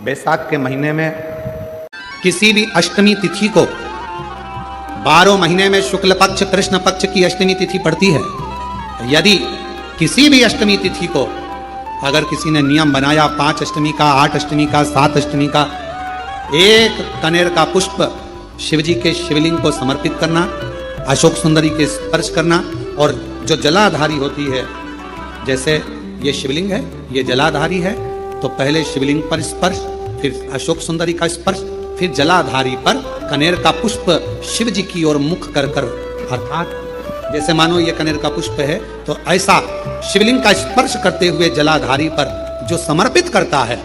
बैसाख के महीने में किसी भी अष्टमी तिथि को 12 महीने में शुक्ल पक्ष कृष्ण पक्ष की अष्टमी तिथि पड़ती है। यदि किसी भी अष्टमी तिथि को अगर किसी ने नियम बनाया 5 अष्टमी का, 8 अष्टमी का, 7 अष्टमी का, एक कनेर का पुष्प शिव जी के शिवलिंग को समर्पित करना, अशोक सुंदरी के स्पर्श करना, और जो जलाधारी होती है, जैसे ये शिवलिंग है, ये जलाधारी है, तो पहले शिवलिंग पर स्पर्श, फिर अशोक सुंदरी का स्पर्श, फिर जलाधारी पर कनेर का पुष्प शिव जी की ओर मुख कर कर, अर्थात जैसे मानो ये कनेर का पुष्प है, तो ऐसा शिवलिंग का स्पर्श करते हुए जलाधारी पर जो समर्पित करता है,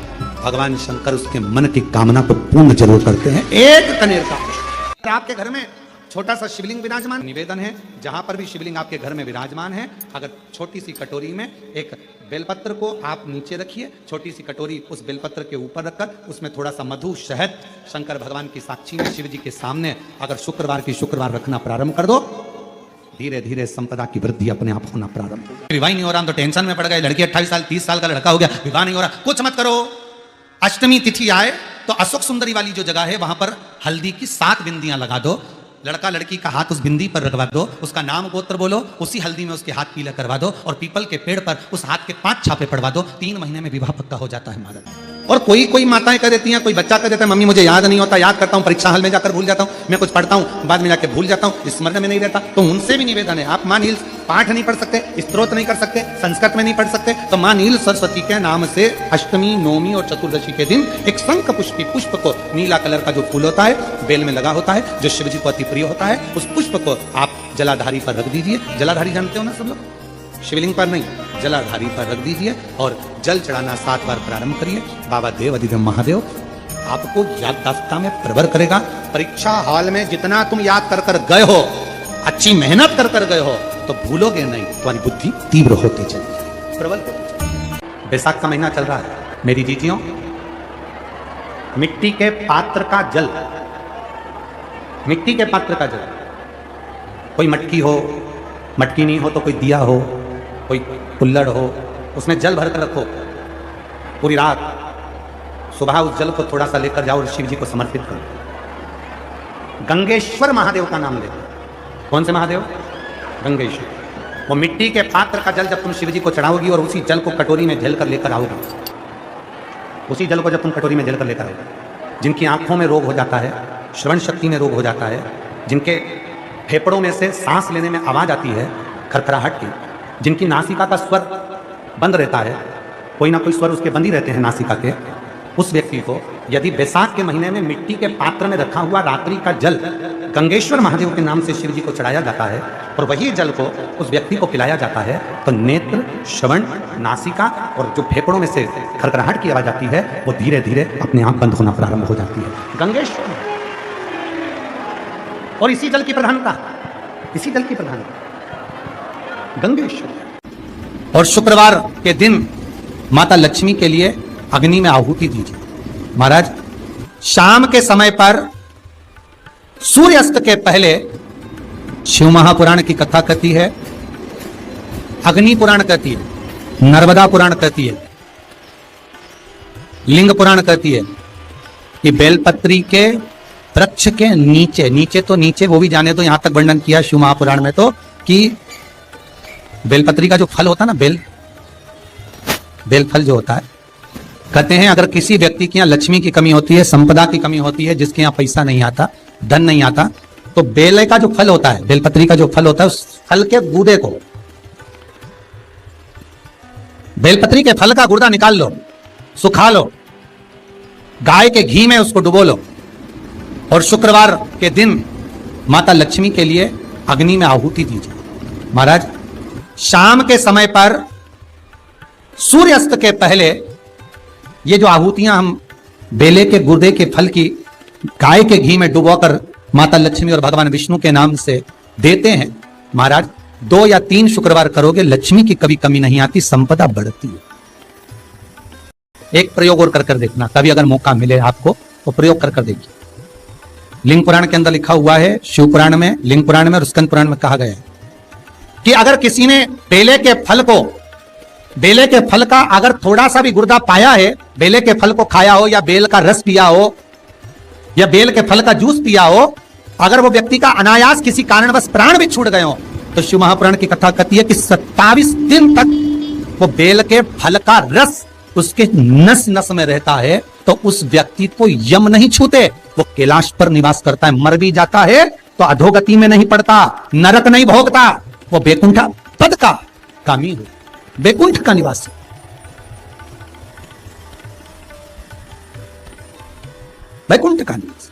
भगवान शंकर उसके मन की कामना को पूर्ण जरूर करते हैं। एक कनेर का पुष्प। आपके घर में छोटा सा शिवलिंग विराजमान, निवेदन है जहां पर भी शिवलिंग आपके घर में विराजमान है, अगर छोटी सी कटोरी में एक बेलपत्र को आप नीचे रखिए, छोटी सी कटोरी उस बेलपत्र के ऊपर रखकर उसमें थोड़ा सा मधु शहद शंकर भगवान की साक्षी में शिव जी के सामने अगर शुक्रवार रखना प्रारंभ कर दो, धीरे धीरे संपदा की वृद्धि अपने आप होना प्रारंभ हो। विवाह नहीं हो रहा तो टेंशन में पड़ गए, लड़की 28 साल 30 साल का लड़का हो गया, विवाह नहीं हो रहा, कुछ मत करो। अष्टमी तिथि आए तो अशोक सुंदरी वाली जो जगह है वहां पर हल्दी की 7 बिंदियां लगा दो, लड़का लड़की का हाथ उस बिंदी पर रखवा दो, उसका नाम गोत्र बोलो, उसी हल्दी में उसके हाथ पीला करवा दो, और पीपल के पेड़ पर उस हाथ के 5 छापे पड़वा दो। 3 महीने में विवाह पक्का हो जाता है महाराज। और कोई माताएं कह देती हैं, कोई बच्चा कह देता है, मम्मी मुझे याद नहीं होता, याद करता हूं परीक्षा हॉल में जाकर भूल जाता हूं, मैं कुछ पढ़ता हूं बाद में जाकर भूल जाता हूं, स्मरण में नहीं रहता। तो उनसे भी निवेदन है, आप मां नील पाठ नहीं पढ़ सकते, स्तोत्र नहीं कर सकते, संस्कृत में नहीं पढ़ सकते, तो मां नील सरस्वती के नाम से अष्टमी, नवमी और चतुर्दशी के दिन एक शंख पुष्पी पुष्प को, नीला कलर का जो फूल होता है बेल में लगा होता है, जो शिव जी को अति प्रिय होता है, उस पुष्प को आप जलाधारी पर रख दीजिए। जलाधारी जानते हो ना सब लोग, शिवलिंग पर नहीं, जलाधारी पर रख दीजिए और जल चढ़ाना 7 बार प्रारंभ करिए। बाबा देव अधिदेव महादेव आपको याददाश्ता में प्रवर करेगा। परीक्षा हॉल में जितना तुम याद कर कर गए हो, अच्छी मेहनत कर कर गए हो, तो भूलोगे नहीं, तुम्हारी बुद्धि तीव्र होती चलेगी, प्रबल होती चलेगी। बैसाख का महीना चल रहा है मेरी जीजियों, मिट्टी के पात्र का जल, मिट्टी के पात्र का जल, कोई मटकी हो, मटकी नहीं हो तो कोई दिया हो, कोई कुल्लड़ हो, उसमें जल भर कर रखो पूरी रात, सुबह उस जल को थोड़ा सा लेकर जाओ और शिव जी को समर्पित करो। गंगेश्वर महादेव का नाम लेते। कौन से महादेव? गंगेश्वर। वो मिट्टी के पात्र का जल जब तुम शिव जी को चढ़ाओगी और उसी जल को कटोरी में झेल कर लेकर आओगी, उसी जल को जब तुम कटोरी में झेल कर लेकर आओगे, जिनकी आंखों में रोग हो जाता है, श्रवण शक्ति में रोग हो जाता है, जिनके फेफड़ों में से सांस लेने में आवाज आती है खरखराहट की, जिनकी नासिका का स्वर बंद रहता है, कोई ना कोई स्वर उसके बंद ही रहते हैं नासिका के, उस व्यक्ति को यदि बैसाख के महीने में मिट्टी के पात्र में रखा हुआ रात्रि का जल गंगेश्वर महादेव के नाम से शिव जी को चढ़ाया जाता है और वही जल को उस व्यक्ति को पिलाया जाता है, तो नेत्र, श्रवण, नासिका और जो फेफड़ों में से खरखराहट की आवाज आती है वो धीरे धीरे अपने आप बंद होना प्रारंभ हो जाती है। गंगेश्वर। और इसी जल की प्रधानता, इसी जल की प्रधानता गंगेश्वर। और शुक्रवार के दिन माता लक्ष्मी के लिए अग्नि में आहुति दीजिए। महाराज शाम के समय पर सूर्यास्त के पहले शिव महापुराण की कथा कहती है, अग्नि पुराण कहती है, नर्मदा पुराण कहती है, लिंग पुराण कहती है कि बेलपत्री के वृक्ष के नीचे, नीचे तो नीचे वो भी जाने तो यहां तक वर्णन किया शिव महापुराण में तो कि बेलपत्री का जो फल होता है ना, बेल फल जो होता है, कहते हैं अगर किसी व्यक्ति के यहाँ लक्ष्मी की कमी होती है, संपदा की कमी होती है, जिसके यहाँ पैसा नहीं आता, धन नहीं आता, तो बेल का जो फल होता है, बेलपत्री का जो फल होता है, उस फल के गूदे को, बेलपत्री के फल का गुर्दा निकाल लो, सुखा लो, गाय के घी में उसको डुबो लो और शुक्रवार के दिन माता लक्ष्मी के लिए अग्नि में आहुति दीजिए। महाराज शाम के समय पर सूर्यास्त के पहले ये जो आहुतियां हम बेले के गुर्दे के फल की गाय के घी में डुबोकर माता लक्ष्मी और भगवान विष्णु के नाम से देते हैं, महाराज 2 या 3 शुक्रवार करोगे, लक्ष्मी की कभी कमी नहीं आती, संपदा बढ़ती है। एक प्रयोग और कर देखना, कभी अगर मौका मिले आपको तो प्रयोग कर देखिए। लिंग पुराण के अंदर लिखा हुआ है, शिव पुराण में, लिंग पुराण में और स्कंद पुराण में कहा गया है कि अगर किसी ने बेले के फल को बेले के फल का अगर थोड़ा सा भी गुर्दा पाया है, बेले के फल को खाया हो या बेल का रस पिया हो या बेल के फल का जूस पिया हो, अगर वो व्यक्ति का अनायास किसी कारणवश प्राण भी छूट गए हो, तो शिव महापुराण की कथा कहती है कि 27 दिन तक वो बेल के फल का रस उसके नस नस में रहता है, तो उस व्यक्ति को यम नहीं छूते, वो कैलाश पर निवास करता है। मर भी जाता है तो अधोगति में नहीं पड़ता, नरक नहीं भोगता, वो बैकुंठ पद का कामी हो, बैकुंठ का निवासी। बैकुंठ का निवासी।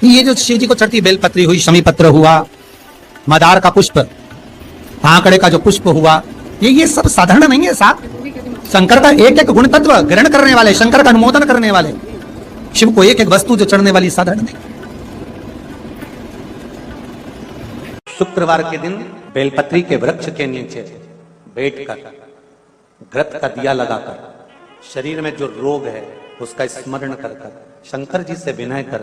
ये जो शिव जी को चढ़ती बेलपत्री हुई, शमी पत्र हुआ, मदार का पुष्प, आंकड़े का जो पुष्प हुआ, ये सब साधारण नहीं है साहब। शंकर का एक एक गुण तत्व ग्रहण करने वाले, शंकर का अनुमोदन करने वाले, शिव को एक एक वस्तु जो चढ़ने वाली साधारण नहीं। शुक्रवार के दिन बेलपत्री के वृक्ष के नीचे बैठकर घृत का दिया लगाकर शरीर में जो रोग है उसका स्मरण कर शंकर जी से विनय कर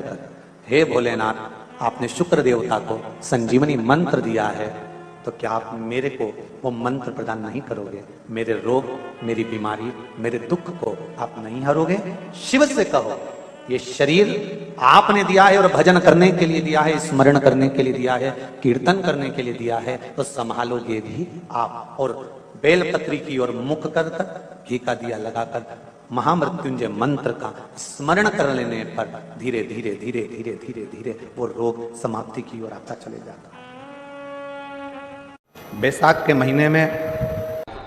हे भोलेनाथ, आपने शुक्र देवता को संजीवनी मंत्र दिया है, तो क्या आप मेरे को वो मंत्र प्रदान नहीं करोगे? मेरे रोग, मेरी बीमारी, मेरे दुख को आप नहीं हरोगे? शिव से कहो, ये शरीर आपने दिया है और भजन करने के लिए दिया है, स्मरण करने के लिए दिया है, कीर्तन करने के लिए दिया है, तो संभालोगे भी आप। और बेलपत्री की ओर मुख कर घी का दिया लगाकर महामृत्युंजय मंत्र का स्मरण कर लेने पर धीरे धीरे धीरे धीरे धीरे धीरे वो रोग समाप्ति की ओर आता चले जाता। बैसाख के महीने में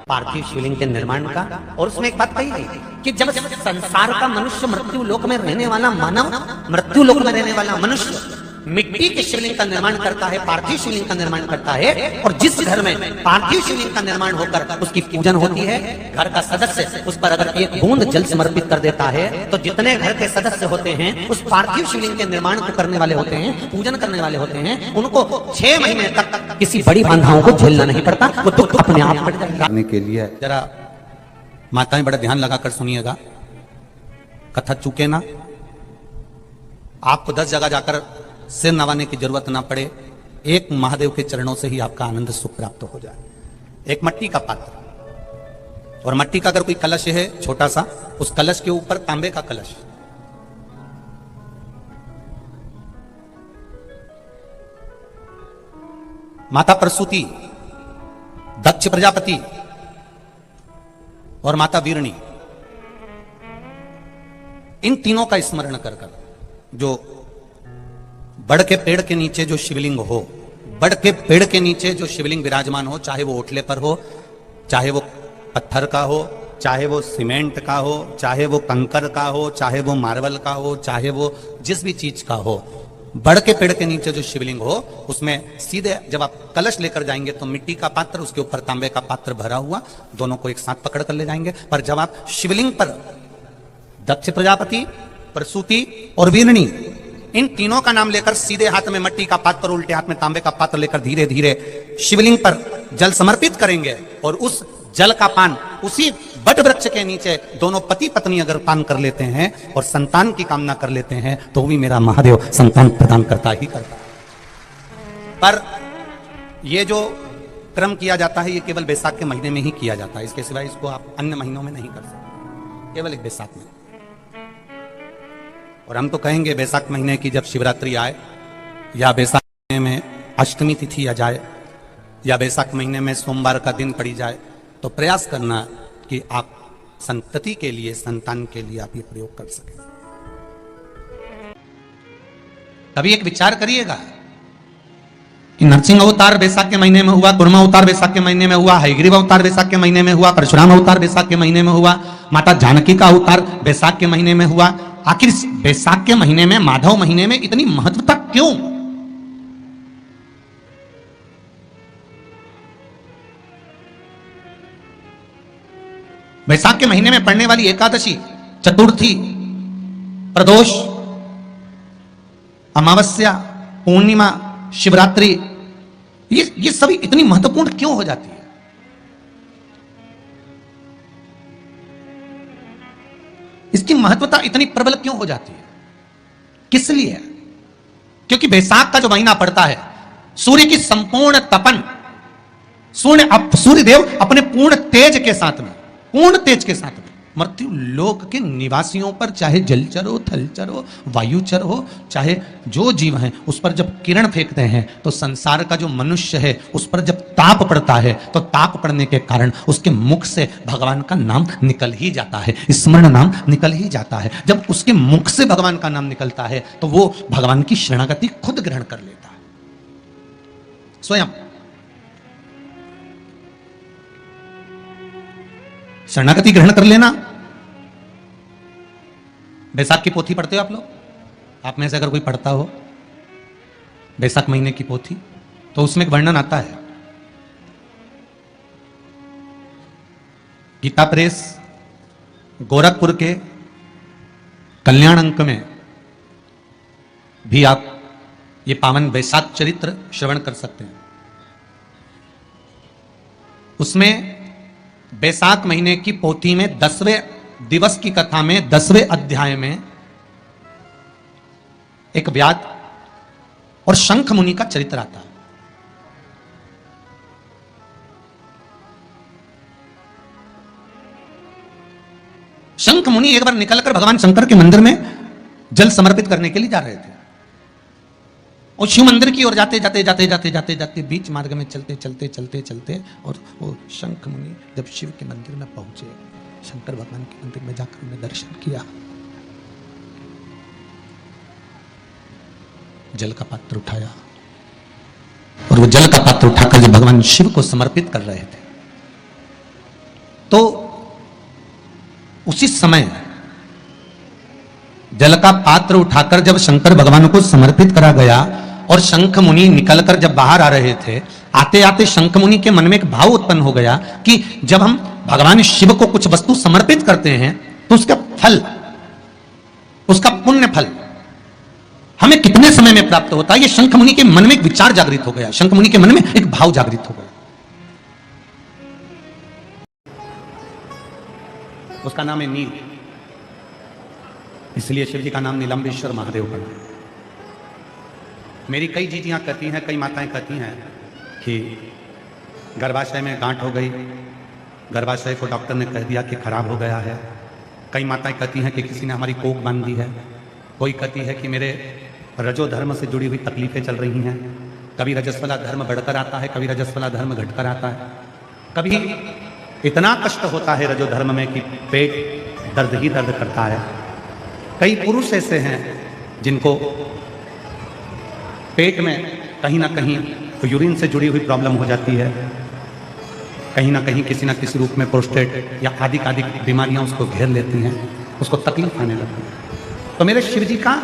पार्थिव शिवलिंग के निर्माण का, और उसमें एक बात कही गई कि जब संसार का मनुष्य मृत्यु लोक में रहने वाला मानव, मृत्यु लोक में रहने वाला मनुष्य मिट्टी के शिवलिंग का निर्माण करता है, पार्थिव शिवलिंग का निर्माण करता है, और जिस घर में पार्थिव शिवलिंग का निर्माण होकर उसकी पूजन होती है, घर का सदस्य उस पर अगर एक बूंद जल समर्पित कर देता है, तो जितने घर के सदस्य होते हैं उस पार्थिव शिवलिंग के निर्माण को करने वाले होते हैं, पूजन करने वाले होते हैं, उनको 6 महीने तक किसी बड़ी बाधाओं को झेलना नहीं पड़ता, वो दुख अपने आप कट जाने के लिए। जरा माताएं बड़ा ध्यान लगाकर सुनिएगा, कथा चूके ना, आपको 10 जगह जाकर सिर नवाने की जरूरत ना पड़े, एक महादेव के चरणों से ही आपका आनंद सुख प्राप्त हो जाए। एक मट्टी का पात्र, और मट्टी का अगर कोई कलश है छोटा सा, उस कलश के ऊपर तांबे का कलश, माता प्रसूति, दक्ष प्रजापति और माता वीरणी, इन तीनों का स्मरण कर जो बड़ के पेड़ के नीचे जो शिवलिंग हो, बड़ के पेड़ के नीचे जो शिवलिंग विराजमान हो, चाहे वो ओटले पर हो, चाहे वो पत्थर का हो, चाहे वो सीमेंट का हो, चाहे वो कंकर का हो, चाहे वो मार्बल का हो, चाहे वो जिस भी चीज का हो, बड़ के पेड़ के नीचे जो शिवलिंग हो, उसमें सीधे जब आप कलश लेकर जाएंगे तो मिट्टी का पात्र, उसके ऊपर तांबे का पात्र भरा हुआ, दोनों को एक साथ पकड़ कर ले जाएंगे। पर जब आप शिवलिंग पर दक्ष प्रजापति, प्रसूति और वीरणी, इन तीनों का नाम लेकर सीधे हाथ में मट्टी का पात्र, उल्टे हाथ में तांबे का पात्र लेकर धीरे धीरे शिवलिंग पर जल समर्पित करेंगे, और उस जल का पान उसी बट वृक्ष के नीचे दोनों पति पत्नी अगर पान कर लेते हैं और संतान की कामना कर लेते हैं, तो भी मेरा महादेव संतान प्रदान करता ही करता है। पर यह जो क्रम किया जाता है, ये केवल बैसाख के महीने में ही किया जाता है, इसके सिवाय इसको आप अन्य महीनों में नहीं कर सकते, केवल एक बैसाख में। और हम तो कहेंगे बैसाख महीने की जब शिवरात्रि आए, या बैसाख महीने में अष्टमी तिथि आ जाए, या बैसाख महीने में सोमवार का दिन पड़ी जाए, तो प्रयास करना कि आप संतति के लिए, संतान के लिए आप ये प्रयोग कर सकें। कभी एक विचार करिएगा कि नरसिंह अवतार बैसाख के महीने में हुआ, कुर्मा अवतार बैसाख के महीने में हुआ, हयग्रीव अवतार बैसाख के महीने में हुआ, परशुराम अवतार बैसाख के महीने में हुआ, माता जानकी का अवतार बैसाख के महीने में हुआ। आखिर बैसाख के महीने में, माधव महीने में इतनी महत्वता क्यों? बैसाख के महीने में पड़ने वाली एकादशी, चतुर्थी, प्रदोष, अमावस्या, पूर्णिमा, शिवरात्रि, ये सभी इतनी महत्वपूर्ण क्यों हो जाती है? इसकी महत्वता इतनी प्रबल क्यों हो जाती है? किस लिए? क्योंकि बैसाख का जो महीना पड़ता है, सूर्य की संपूर्ण तपन, सूर्यदेव अपने पूर्ण तेज के साथ में मृत्यु लोक के निवासियों पर, चाहे जलचर हो, थलचर हो, वायुचर हो, चाहे जो जीव हैं, उस पर जब किरण फेंकते हैं तो संसार का जो मनुष्य है उस पर जब ताप पड़ता है, तो ताप पड़ने के कारण उसके मुख से भगवान का नाम निकल ही जाता है, स्मरण नाम निकल ही जाता है। जब उसके मुख से भगवान का नाम निकलता है तो वो भगवान की शरणागति खुद ग्रहण कर लेता है स्वयं। शरणागति ग्रहण कर लेना। बैसाख की पोथी पढ़ते हो आप लोग? आप में से अगर कोई पढ़ता हो बैसाख महीने की पोथी, तो उसमें एक वर्णन आता है। गीता प्रेस गोरखपुर के कल्याण अंक में भी आप ये पावन बैसाख चरित्र श्रवण कर सकते हैं। उसमें बैसाख महीने की पोथी में 10वें दिवस की कथा में 10वें अध्याय में एक व्याध और शंख मुनि का चरित्र आता है। शंख मुनि एक बार निकलकर भगवान शंकर के मंदिर में जल समर्पित करने के लिए जा रहे थे, और शिव मंदिर की ओर जाते बीच मार्ग में चलते और वो शंख मुनि जब शिव के मंदिर में पहुंचे, शंकर भगवान के मंदिर में जाकर उन्हें दर्शन किया, जल का पात्र उठाया और वो जल का पात्र उठाकर जब भगवान शिव को समर्पित कर रहे थे, तो उसी समय जल का पात्र उठाकर जब शंकर भगवान को समर्पित करा गया और शंख मुनि निकलकर जब बाहर आ रहे थे, आते आते शंख मुनि के मन में एक भाव उत्पन्न हो गया कि जब हम भगवान शिव को कुछ वस्तु समर्पित करते हैं तो उसका फल, उसका पुण्य फल हमें कितने समय में प्राप्त होता है। ये शंख मुनि के मन में एक विचार जागृत हो गया, शंख मुनि के मन में एक भाव जागृत हो गया। उसका नाम है नील, इसलिए शिव जी का नाम नीलंबेश्वर महादेव पड़ा। मेरी कई जीजियां कहती हैं, कई माताएं कहती हैं कि गर्भाशय में गांठ हो गई, गर्भाशय को डॉक्टर ने कह दिया कि खराब हो गया है। कई माताएं कहती हैं कि किसी ने हमारी कोख बांध दी है। कोई कहती है कि मेरे रजो धर्म से जुड़ी हुई तकलीफें चल रही हैं। कभी रजस्वला धर्म बढ़कर आता है, कभी रजस्वला धर्म घटकर आता है। कभी इतना कष्ट होता है रजो धर्म में कि पेट दर्द ही दर्द करता है। कई पुरुष ऐसे हैं जिनको पेट में कहीं ना कहीं यूरिन से जुड़ी हुई प्रॉब्लम हो जाती है, कहीं ना कहीं किसी ना किसी रूप में प्रोस्टेट या आदि बीमारियां उसको घेर लेती हैं, उसको तकलीफ आने लगती है। तो मेरे शिव जी का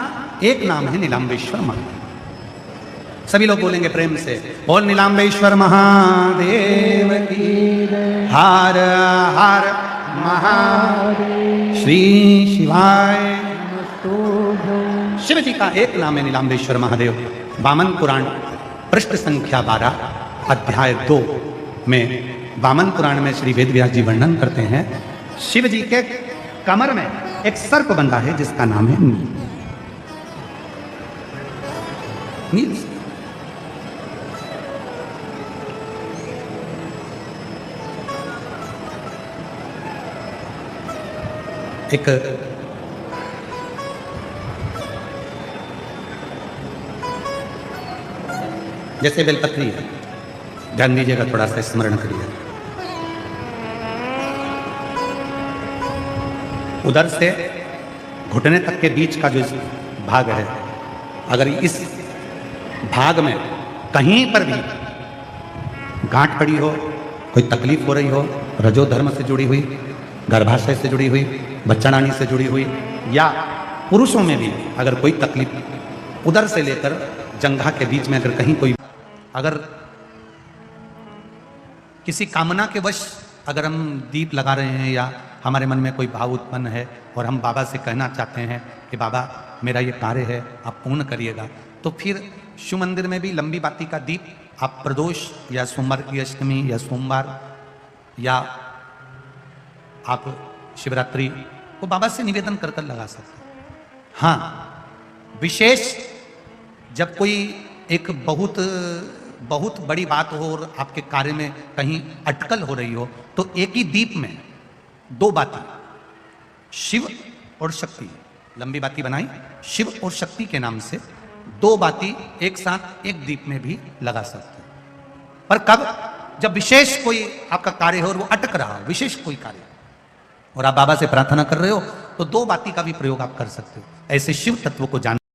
एक नाम है नीलांबेश्वर महादेव। सभी लोग बोलेंगे प्रेम से, बोल नीलांबेश्वर महादेव की, हर हर महादेव, श्री शिवाय। शिव जी का एक नाम है नीलांबेश्वर महादेव। वामन पुराण पृष्ठ संख्या 12 अध्याय 2 में वामन पुराण में श्री वेदव्यास जी वर्णन करते हैं, शिव जी के कमर में एक सर्प बंधा है जिसका नाम है नील। नील एक जैसे बेलपत्री है, ध्यान दीजिएगा, थोड़ा सा स्मरण करिए। उधर से घुटने तक के बीच का जो भाग है, अगर इस भाग में कहीं पर भी गांठ पड़ी हो, कोई तकलीफ हो रही हो, रजो धर्म से जुड़ी हुई, गर्भाशय से जुड़ी हुई, बच्चानानी से जुड़ी हुई, या पुरुषों में भी अगर कोई तकलीफ उधर से लेकर जंघा के बीच में अगर कहीं कोई, अगर किसी कामना के वश अगर हम दीप लगा रहे हैं या हमारे मन में कोई भाव उत्पन्न है और हम बाबा से कहना चाहते हैं कि बाबा मेरा ये कार्य है आप पूर्ण करिएगा, तो फिर शिव मंदिर में भी लंबी बाती का दीप आप प्रदोष या सोमवार की अष्टमी या सोमवार या आप शिवरात्रि को बाबा से निवेदन कर कर लगा सकते हैं। हाँ, विशेष जब कोई एक बहुत बहुत बड़ी बात हो और आपके कार्य में कहीं अटकल हो रही हो, तो एक ही दीप में दो बाती, शिव और शक्ति, लंबी बाती बनाई, शिव और शक्ति के नाम से दो बाती एक साथ एक दीप में भी लगा सकते हैं। पर कब? जब विशेष कोई आपका कार्य हो और वो अटक रहा हो, विशेष कोई कार्य, और आप बाबा से प्रार्थना कर रहे हो, तो दो बाती का भी प्रयोग आप कर सकते हो। ऐसे शिव तत्व को जान